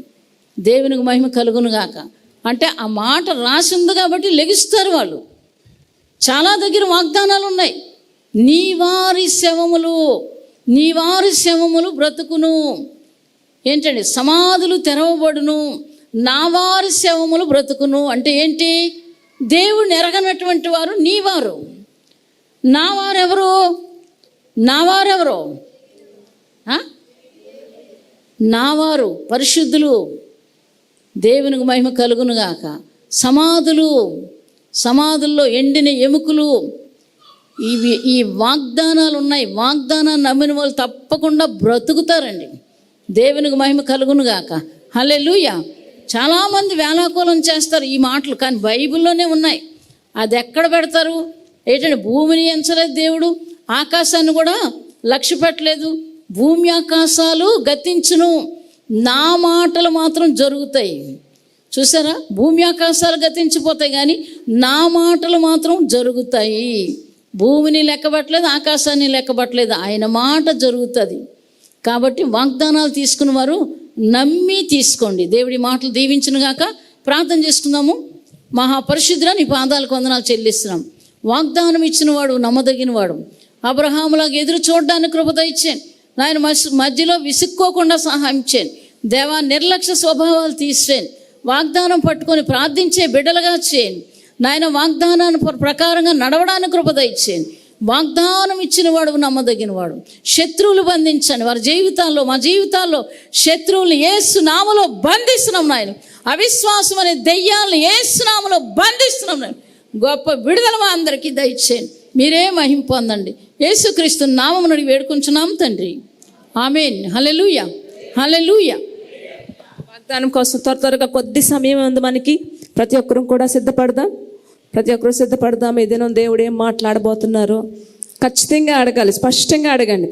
దేవునికి మహిమ కలుగును గాక. అంటే ఆ మాట రాసింది కాబట్టి లెగిస్తారు వాళ్ళు. చాలా దగ్గర వాగ్దానాలు ఉన్నాయి. నీ వారి శవములు బ్రతుకును. ఏంటండి? సమాధులు తెరవబడును, నా వారి శవములు బ్రతుకును. అంటే ఏంటి? దేవుడిని ఎరగనటువంటి వారు నీవారు. నావారెవరు? నావారు పరిశుద్ధులు. దేవునికి మహిమ కలుగునుగాక. సమాధుల్లో ఎండిన ఎముకలు. ఈ వాగ్దానాలు ఉన్నాయి. వాగ్దానాన్ని నమ్మిన వాళ్ళు తప్పకుండా బ్రతుకుతారండి. దేవునికి మహిమ కలుగునుగాక. హల్లెలూయా. చాలామంది వేలాకోలం చేస్తారు ఈ మాటలు, కానీ బైబిల్లోనే ఉన్నాయి. అది ఎక్కడ పెడతారు? ఏంటంటే భూమిని ఎంచలేదు దేవుడు, ఆకాశాన్ని కూడా లక్ష్య పెట్టలేదు. భూమి ఆకాశాలు గతించును, నా మాటలు మాత్రం జరుగుతాయి. చూసారా? భూమి ఆకాశాలు గతించిపోతాయి కానీ నా మాటలు మాత్రం జరుగుతాయి. భూమిని లెక్కబట్టలేదు, ఆకాశాన్ని లెక్కబట్టలేదు, ఆయన మాట జరుగుతుంది. కాబట్టి వాగ్దానాలు తీసుకున్న వారు నమ్మి తీసుకోండి. దేవుడి మాటలు దీవించునుగాక. ప్రార్థన చేసుకుందాము. మహాపరిశుద్ధుడా, నీ పాదాలకు వందనాలు చెల్లిస్తున్నాం. వాగ్దానం ఇచ్చిన వాడు నమ్మదగిన వాడు. అబ్రహాములాగా ఎదురు చూడడానికి కృప ఇచ్చాను నాయన. మధ్యలో విసుక్కోకుండా సహాయం చేయండి దేవా. నిర్లక్ష్య స్వభావాలు తీసేయండి. వాగ్దానం పట్టుకొని ప్రార్థించే బిడ్డలుగా చేయండి నాయన. వాగ్దానాన్ని ప్రకారంగా నడవడానికి కృప ఇచ్చేయండి. వాగ్దానం ఇచ్చిన వాడు నమ్మదగిన వాడు. శత్రువులు బంధించండి వారి జీవితాల్లో, మా జీవితాల్లో శత్రువులు యేసు నామములో బంధిస్తున్నాం నాయన. అవిశ్వాసం అనే దెయ్యాలను యేసు నామములో బంధిస్తున్నాం నాయన. గొప్ప విడుదల మా అందరికీ దయచేయండి. మీరే మహిమ పొందండి. యేసుక్రీస్తు నామమును అడిగి వేడుకుంటున్నాం తండ్రి. ఆమేన్. హల్లెలూయా, హల్లెలూయా. వాగ్దానం కోసం త్వరగా కొద్ది సమయం ఉంది మనకి. ప్రతి ఒక్కరూ కూడా సిద్ధపడదాం. ఏదైనా దేవుడు ఏం మాట్లాడబోతున్నారో ఖచ్చితంగా అడగాలి, స్పష్టంగా అడగండి.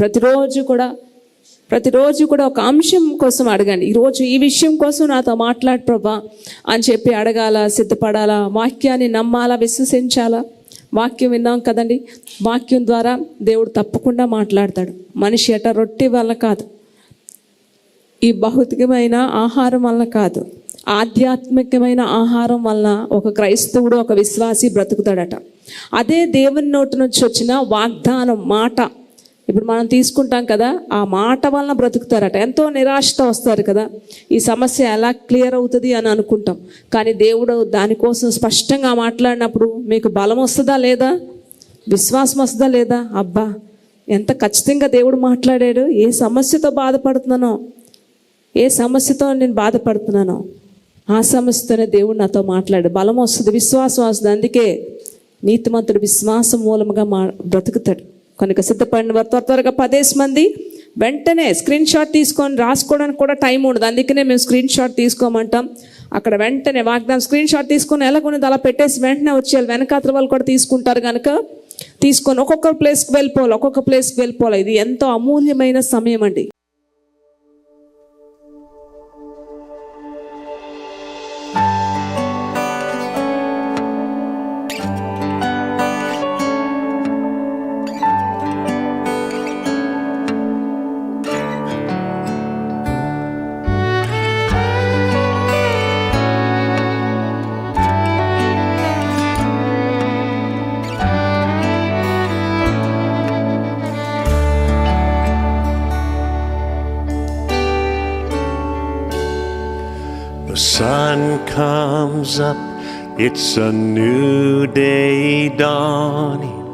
ప్రతిరోజు కూడా ఒక అంశం కోసం అడగండి. ఈరోజు ఈ విషయం కోసం నాతో మాట్లాడు ప్రభా అని చెప్పి అడగాల, సిద్ధపడాలా, వాక్యాన్ని నమ్మాలా, విశ్వసించాలా. వాక్యం విన్నాం కదండి, వాక్యం ద్వారా దేవుడు తప్పకుండా మాట్లాడతాడు. మనిషి అట రొట్టె వల్ల కాదు, ఈ భౌతికమైన ఆహారం వల్ల కాదు, ఆధ్యాత్మికమైన ఆహారం వలన ఒక క్రైస్తవుడు, ఒక విశ్వాసి బ్రతుకుతాడట. అదే దేవుని నోటి నుంచి వచ్చిన వాగ్దానం మాట ఇప్పుడు మనం తీసుకుంటాం కదా, ఆ మాట వలన బ్రతుకుతారట. ఎంతో నిరాశతో వస్తారు కదా, ఈ సమస్య ఎలా క్లియర్ అవుతుంది అని అనుకుంటాం. కానీ దేవుడు దానికోసం స్పష్టంగా మాట్లాడినప్పుడు మీకు బలం వస్తుందా లేదా, విశ్వాసం వస్తుందా లేదా? అబ్బా ఎంత ఖచ్చితంగా దేవుడు మాట్లాడాడు. ఏ సమస్యతో నేను బాధపడుతున్నానో ఆ సమస్యతోనే దేవుడు నాతో మాట్లాడు. బలం వస్తుంది, విశ్వాసం వస్తుంది. అందుకే నీతిమంతుడు విశ్వాసం మూలముగా బ్రతుకుతాడు. కనుక సిద్ధపడిన వారు త్వరగా 10 మంది వెంటనే స్క్రీన్ షాట్ తీసుకొని రాసుకోవడానికి కూడా టైం ఉండదు. అందుకనే మేము స్క్రీన్ షాట్ తీసుకోమంటాం. అక్కడ వెంటనే వాగ్దానం స్క్రీన్ షాట్ తీసుకొని ఎలాగొన్నది అలా పెట్టేసి వెంటనే వచ్చేయాలి. వెనకాతల వాళ్ళు కూడా తీసుకుంటారు కనుక తీసుకొని ఒక్కొక్క ప్లేస్కి వెళ్ళిపోవాలి. ఇది ఎంతో అమూల్యమైన సమయం అండి. sun comes up, it's a new day dawning.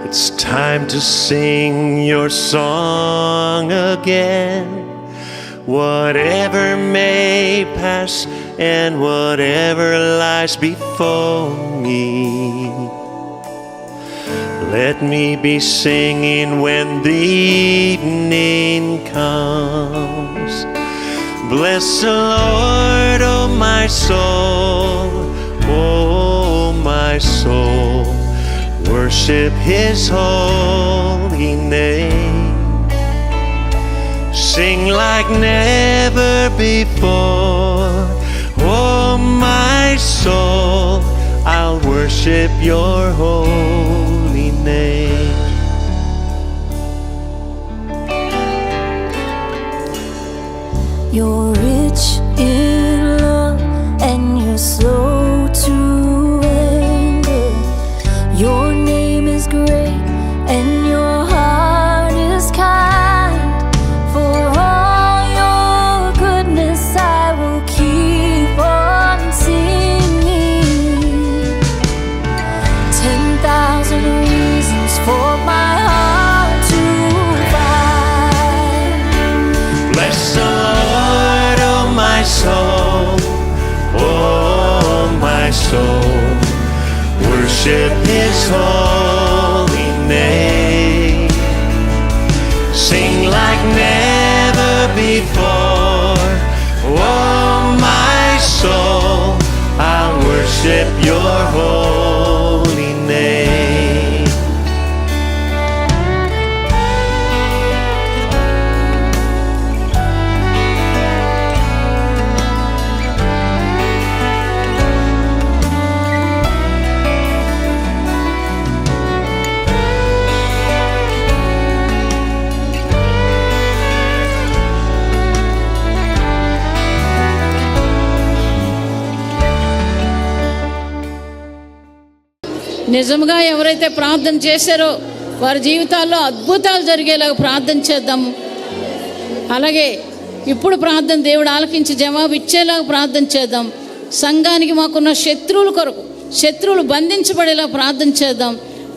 It's time to sing your song again. Whatever may pass and whatever lies before me, let me be singing when the evening comes. Bless the Lord, oh my soul, oh my soul. Worship His holy name. Sing like never before, oh my soul. I'll worship your holy name. You're rich in love and you're slow to anger. Your name is great and your heart is kind. For all your goodness I will keep on singing. 10,000 reasons for my heart to find. Bless the Lord, oh my soul, oh my soul. Worship His holy name. Sing like never before, oh my soul. I'll worship your holy name. నిజంగా ఎవరైతే ప్రార్థన చేశారో వారి జీవితాల్లో అద్భుతాలు జరిగేలాగా ప్రార్థన చేద్దాము. అలాగే ఇప్పుడు ప్రార్థన దేవుడు ఆలకించి జవాబు ఇచ్చేలాగా ప్రార్థన చేద్దాం. సంఘానికి మాకున్న శత్రువుల కొరకు, శత్రువులు బంధించబడేలా ప్రార్థన చేద్దాం.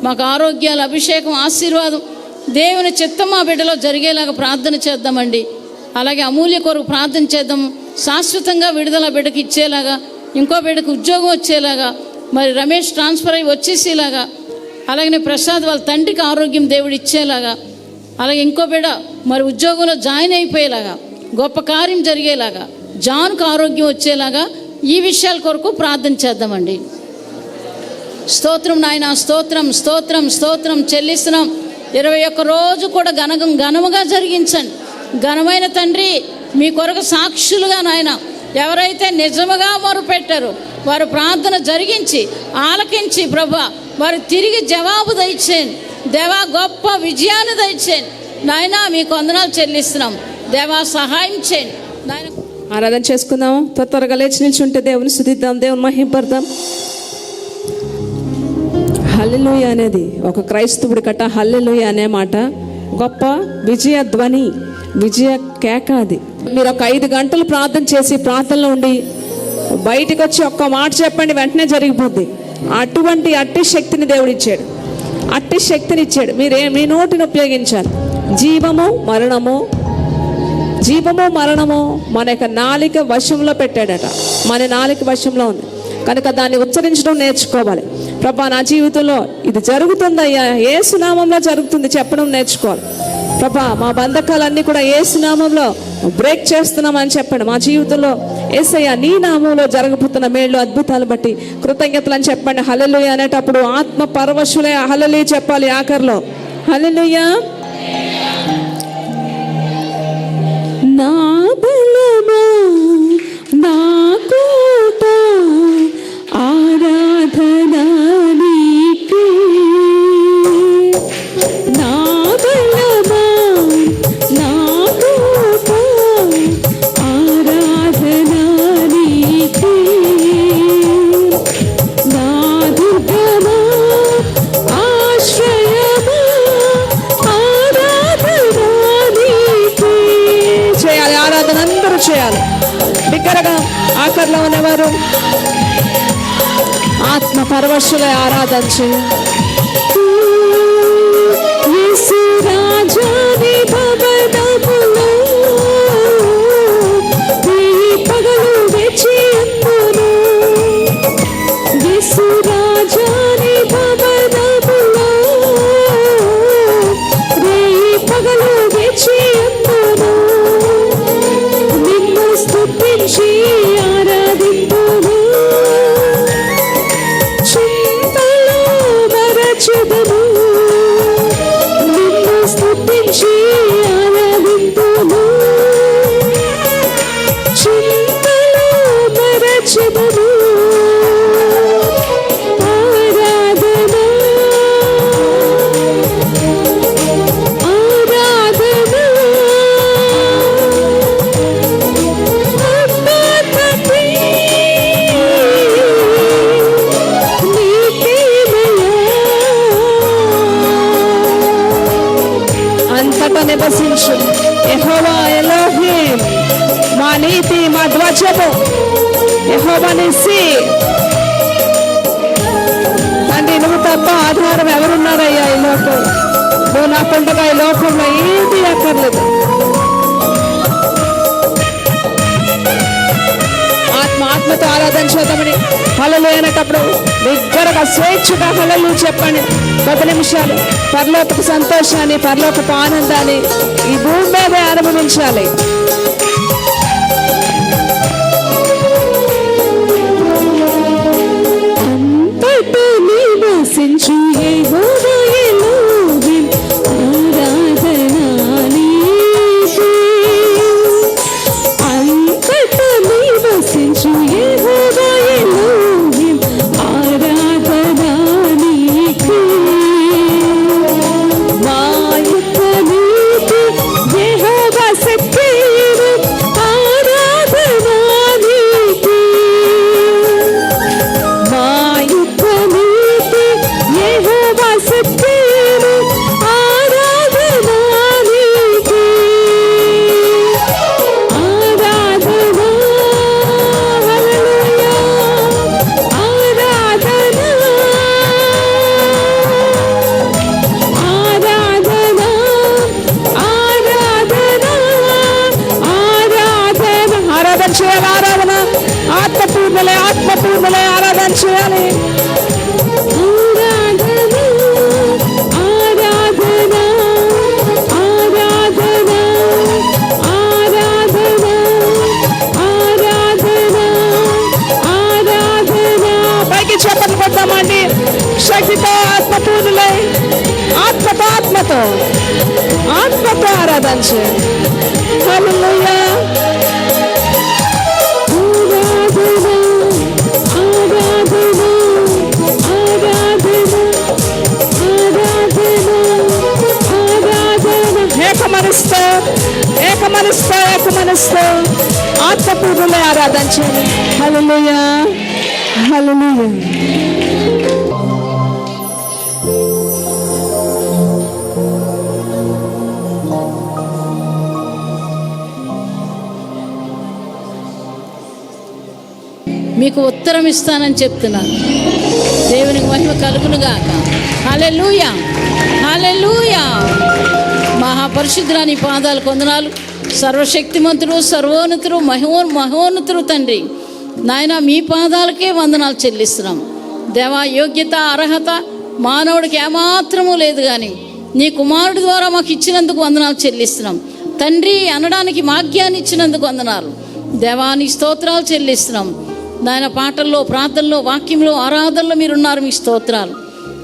మాకు ఆరోగ్యాలు, అభిషేకం, ఆశీర్వాదం, దేవుని చిత్తం మా బిడ్డలో జరిగేలాగా ప్రార్థన చేద్దామండి. అలాగే అమూల్య కొరకు ప్రార్థన చేద్దాం. శాశ్వతంగా విడుదల బిడ్డకి ఇచ్చేలాగా, ఇంకో బిడ్డకు ఉద్యోగం వచ్చేలాగా, మరి రమేష్ ట్రాన్స్ఫర్ అయ్యి వచ్చేసేలాగా, అలాగే ప్రసాద్ వాళ్ళ తండ్రికి ఆరోగ్యం దేవుడు ఇచ్చేలాగా, అలాగే ఇంకో బిడ్డ మరి ఉద్యోగంలో జాయిన్ అయిపోయేలాగా, గొప్ప కార్యం జరిగేలాగా, జాన్కు ఆరోగ్యం వచ్చేలాగా ఈ విషయాల కొరకు ప్రార్థన చేద్దామండి. స్తోత్రం నాయన, స్తోత్రం స్తోత్రం స్తోత్రం చెల్లిస్తున్నాం. 21 రోజు కూడా ఘనముగా జరిగించండి. ఘనమైన తండ్రి, మీ కొరకు సాక్షులుగా నాయన ఎవరైతే నిజముగా మొరుపెట్టారో వారు ప్రార్థన జరిగించి ఆలకించి ప్రభా వారు తిరిగి జవాబు దయచేయండి. దేవా గొప్ప విజయాన్ని దయచేయండి నాయన. మీకు వందనాలు చెల్లిస్తున్నాం దేవా, సహాయం చేయండి నాయన. ఆరాధన చేసుకుందాం. త్వరగా లేచి నిల్చుంటే దేవుని స్తుతిద్దాం, దేవుని మహింపడదాం. హల్లెలూయా అనేది ఒక క్రైస్తవుడి కట్ట. హల్లెలూయా అనే మాట గొప్ప విజయ ధ్వని, విజయ కేక. అది మీరు ఒక 5 గంటలు ప్రార్థన చేసి ప్రార్థనలో ఉండి బయటకు వచ్చి ఒక్క మాట చెప్పండి, వెంటనే జరిగిపోద్ది. అట్టి శక్తిని దేవుడు ఇచ్చాడు, అట్టి శక్తిని ఇచ్చాడు. మీ నోటిని ఉపయోగించాలి. జీవము మరణము మన యొక్క నాలిక వశంలో పెట్టాడట. మన నాలిక వశంలో ఉంది కనుక దాన్ని ఉచ్చరించడం నేర్చుకోవాలి. ప్రభా నా జీవితంలో ఇది జరుగుతుందయ్యా, యేసు నామంలో జరుగుతుంది చెప్పడం నేర్చుకోవాలి. ప్రభా మా బంధకాలన్నీ కూడా యేసు నామంలో బ్రేక్ చేస్తున్నామని చెప్పండి. మా జీవితంలో యేసయ్య నీ నామంలో జరగబోతున్న మేళ్ళు అద్భుతాలు బట్టి కృతజ్ఞతలు అని చెప్పండి. హల్లెలూయా అనేటప్పుడు ఆత్మ పరవశులే హల్లెలూయా చెప్పాలి. ఆఖరిలో హల్లెలూయా. నా బలమా నా కోట ఆరాధన నీకే, నా బలమా నా కోట ఆరాధన నీకే, నా దుర్గమా ఆశ్రయమా ఆరాధన నీకే. చేయాలి ఆరాధన. అందుబాటులో ఉన్నవారు ఆత్మ పరవశులై ఆరాధన చేయండి. యేసు రాజాని భవనములో వేయి పగలు వేచి ఉందును. యేసు రాజాని భవనములో వేయి పగలు వేచి ఉందును. నిన్ను స్తుతించి ఆరాధింతును. చింతలో మరచెదను. నిన్ను స్తుతించి ఆరాధింతును. చింతలో మరచెదను. ఆరాధన ఆరాధన అన్నాతకి అంతటా నివసించు యెహోవా ఎలోహిం, మా నీతి మా ధ్వజము. యెహోవా నిస్సి. తండ్రి నువ్వు తప్ప ఆధారం ఎవరున్నారయ్యా ఈ లోకం? నువ్వు నాకుండగా ఈ లోకంలో ఏది అక్కర్లేదు. ఆత్మతో ఆరాధన చేద్దామని హల్లెలూయా అనేటప్పుడు బిగ్గరగా స్వేచ్ఛగా హల్లెలూయా చెప్పండి. 10 నిమిషాలు పరలోకపు సంతోషాన్ని, పరలోకపు ఆనందాన్ని ఈ భూమి మీదే అనుభవించాలి. అంతటా నివసించు యెహోవా ఎలోహిం, ఆరాధన నీకే. అంతటా నివసించు యెహోవా ఎలోహిం, ఆరాధన నీకే. మా యొక్క నీతి యెహోవా శక్తిని, ఆరాధన నీకే. మా యొక్క నీతి యెహోవా శక్తిని, ఆరాధన నీకే. ఆరాధన హల్లెలూయా. ఆరాధన ఆరాధన ఆరాధన ఆరాధన ఆరాధన చేయాలి. ఆరాధన ఆత్మపూర్ణలే ఆరాధన చేయాలి. ఆరాధన ఆరాధన ఆరాధన ఆరాధన ఆరాధన ఆరాధన. పైకి చెప్పలు కొద్దామండి. శక్తితో ఆత్మపూర్ణలై ఆత్మతో ఆరాధన చేయాలి. హల్లెలూయా. ఆరాధన ఆరాధన ఆరాధన ఆరాధన ఏకమనస్తో ఆత్మపూర్ణలై ఆరాధన చేయాలి. హల్లెలూయా హల్లెలూయా. మీకు ఉత్తరం ఇస్తానని చెప్తున్నాను. దేవునికి మహిమ కలుగునుగాక. హల్లెలూయా హల్లెలూయా. మహాపరిశుద్ధుని పాదాలు కొందనాలు. సర్వశక్తిమంతుడు, సర్వోన్నతుడు, మహోన్నతుడు తండ్రి నాయన, మీ పాదాలకే వందనాలు చెల్లిస్తున్నాం. దేవా, యోగ్యత అర్హత మానవుడికి ఏమాత్రమూ లేదు, కానీ నీ కుమారుడి ద్వారా మాకు ఇచ్చినందుకు వందనాలు చెల్లిస్తున్నాం. తండ్రి అనడానికి మాగ్యాన్ని ఇచ్చినందుకు వందనాలు. దేవా, నీ స్తోత్రాలు చెల్లిస్తున్నాం. నాయన, పాటల్లో, ప్రార్థనలో, వాక్యంలో, ఆరాధనలో మీరున్నారు. మీ స్తోత్రాలు.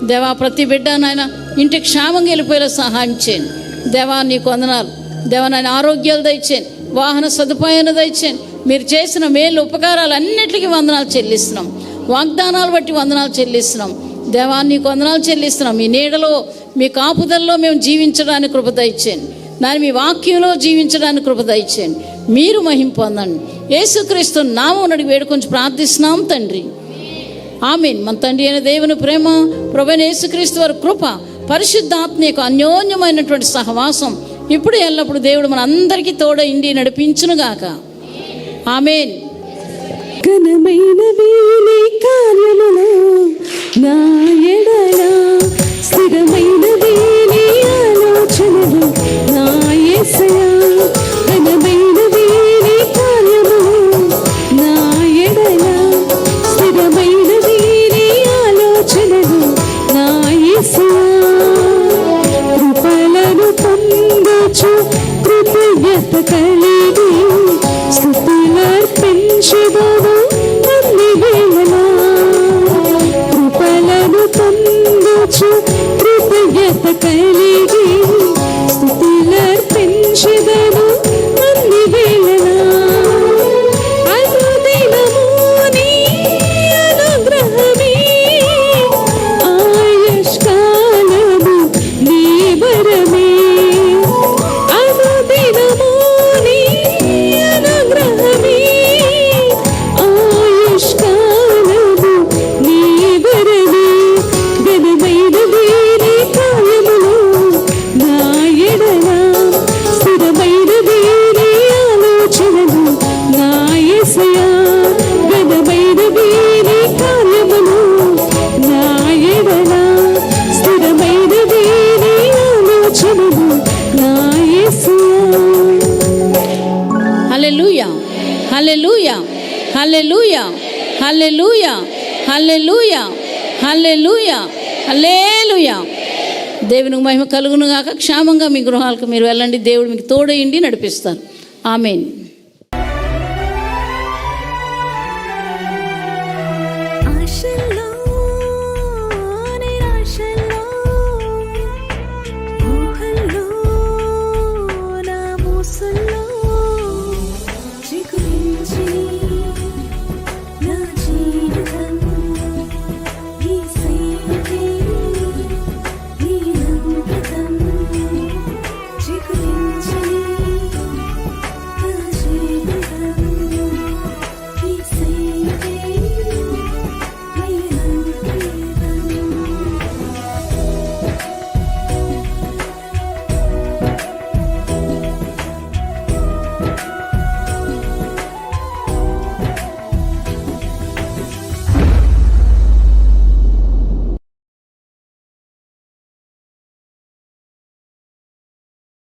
దేవా, ప్రతి బిడ్డ నాయన ఇంటికి క్షేమంగా వెళ్ళిపోయేలా సహాయం చేయండి. దేవా, నీకు వందనాలు. దేవా, నాయన ఆరోగ్యాలు దయచేయండి, వాహన సదుపాయాన్ని దయచేయండి. మీరు చేసిన మేలు ఉపకారాలు అన్నిటికీ వందనాలు చెల్లిస్తున్నాం. వాగ్దానాలు బట్టి వందనాలు చెల్లిస్తున్నాం. దేవా, నీకు వందనాలు చెల్లిస్తున్నాం. మీ నీడలో, మీ కాపుదల్లో మేము జీవించడానికి కృప దయచేయండి. నాయన, మీ వాక్యంలో జీవించడానికి కృప దయచేయండి. మీరు మహిమ పొందండి. యేసుక్రీస్తు నామమున అడిగి వేడుకొని ప్రార్థిస్తున్నాం తండ్రి, ఆమేన్. మన తండ్రి అయిన దేవుని ప్రేమ, ప్రభువైన యేసుక్రీస్తు వారి కృప, పరిశుద్ధాత్మ యొక్క అన్యోన్యమైనటువంటి సహవాసం ఇప్పుడు ఎల్లప్పుడు దేవుడు మన అందరికీ తోడ ఇండి నడిపించునుగాక. ఆమేన్. ఘనమైనవి నీ కార్యములు నా ఎడల, స్థిరమైనవి నీ ఆలోచనలు నా యేసయ్యా. ఘనమైనవి నీ కార్యములు నా ఎడల, స్థిరమైనవి నీ ఆలోచనలు నా యేసయ్యా. కృపలను పొందొచ్చు కృతజ్ఞత కలిగి స్తుతులర్పించెదను అన్ని వేళలా. కృపలను పొందొచ్చు కృతజ్ఞత కలిగి స్తుతులర్పించెదను అన్ని వేళలా. అనుదినము నీ అనుగ్రహమే, ఆయుష్కాలము నీ వరమే. అనుదినము నీ అనుగ్రహమే, ఆయుష్కాలము నీ వరమే. ఘనమైనవి నీ కార్యములు నా ఎడల, స్థిరమైనవి నీ ఆలోచనలు నా యేసయ్యా. ఘనమైనవి నీ కార్యములు నా ఎడల, స్థిరమైనవి నీ ఆలోచనలు నా యేసయ్యా. హల్లెలూయా, hallelujah, hallelujah, hallelujah, hallelujah, hallelujah, హల్లెలూయా. దేవునికి మహిమ కలుగును గాక. క్షేమంగా మీ గృహాలకు మీరు వెళ్ళండి. దేవుడు మీకు తోడయండి, నడిపిస్తారు. ఆమేన్.